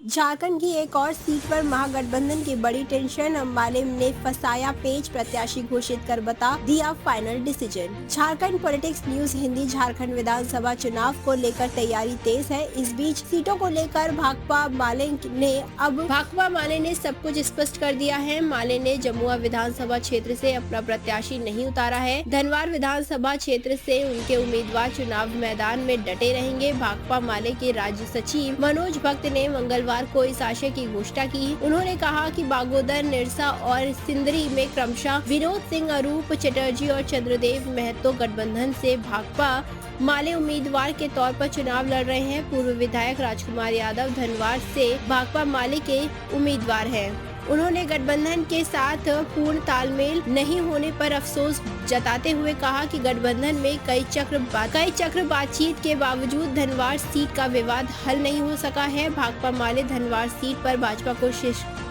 झारखंड की एक और सीट पर महागठबंधन की बड़ी टेंशन। अंबाले ने फसाया पेच, प्रत्याशी घोषित कर बता दिया final decision. Jharkhand politics news Hindi. Jharkhand विधानसभा चुनाव को लेकर तैयारी तेज है। इस बीच सीटों को लेकर भाकपा माले ने सब कुछ स्पष्ट कर दिया है। माले ने जमुआ विधानसभा क्षेत्र से अपना प्रत्याशी नहीं उतारा है। धनवार विधानसभा क्षेत्र से उनके उम्मीदवार चुनाव मैदान में डटे रहेंगे। भाकपा माले के राज्य सचिव मनोज भक्त ने मंगलवार को इस आशय की घोषणा की। उन्होंने कहा कि बागोदर, निरसा और सिंदरी में क्रमशः विनोद सिंह, अरूप चटर्जी और चंद्रदेव महतो गठबंधन से भाकपा माले उम्मीदवार के तौर पर चुनाव लड़ रहे हैं। पूर्व विधायक राजकुमार यादव धनवार से भाकपा माले के उम्मीदवार हैं। उन्होंने गठबंधन के साथ पूर्ण तालमेल नहीं होने पर अफसोस जताते हुए कहा कि गठबंधन में कई चक्र बातचीत के बावजूद धनवार सीट का विवाद हल नहीं हो सका है। भाकपा माले धनवार सीट पर भाजपा को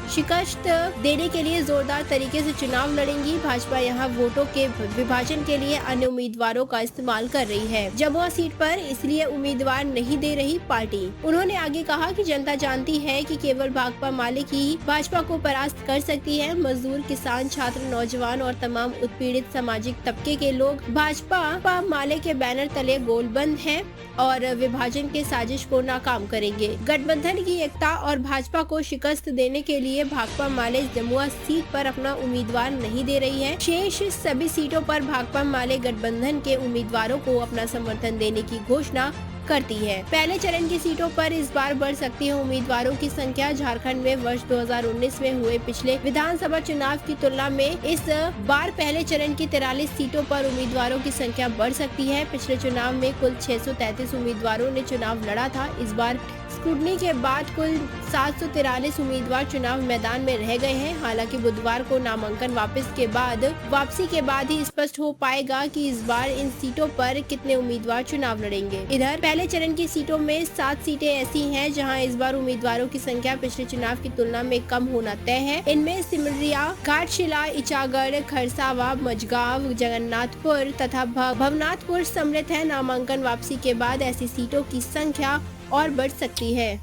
शिकस्त देने के लिए जोरदार तरीके से चुनाव लड़ेंगी। भाजपा यहां वोटों के विभाजन के लिए अन्य उम्मीदवारों का इस्तेमाल कर रही है। जमुआ सीट पर इसलिए उम्मीदवार नहीं दे रही पार्टी। उन्होंने आगे कहा कि जनता जानती है कि केवल भाकपा माले ही भाजपा को परास्त कर सकती है। मजदूर, किसान, छात्र, नौजवान और तमाम उत्पीड़ित सामाजिक तबके के लोग भाजपा माले के बैनर तले गोलबंद हैं और विभाजन के साजिश को नाकाम करेंगे। गठबंधन की एकता और भाजपा को शिकस्त देने के लिए भाकपा माले जमुआ सीट पर अपना उम्मीदवार नहीं दे रही है। शेष सभी सीटों पर भाकपा माले गठबंधन के उम्मीदवारों को अपना समर्थन देने की घोषणा करती है। पहले चरण की सीटों पर इस बार बढ़ सकती है उम्मीदवारों की संख्या। झारखंड में वर्ष 2019 में हुए पिछले विधानसभा चुनाव की तुलना में इस बार पहले चरण की 43 सीटों पर उम्मीदवारों की संख्या बढ़ सकती है। पिछले चुनाव में कुल 633 उम्मीदवारों ने चुनाव लड़ा था। इस बार स्क्रूटनी के बाद कुल 743 उम्मीदवार चुनाव मैदान में रह गए हैं। हालांकि बुधवार को नामांकन वापसी के बाद ही स्पष्ट हो पाएगा कि इस बार इन सीटों पर कितने उम्मीदवार चुनाव लड़ेंगे। इधर पहले चरण की सीटों में 7 सीटें ऐसी हैं जहां इस बार उम्मीदवारों की संख्या पिछले चुनाव की तुलना में कम होना तय है। इनमें सिमरिया, घाटशिला, इचागढ़, खरसावा, मझगांव, जगन्नाथपुर तथा भवनाथपुर सम्मिलित है। नामांकन वापसी के बाद ऐसी सीटों की संख्या और बढ़ सकती है।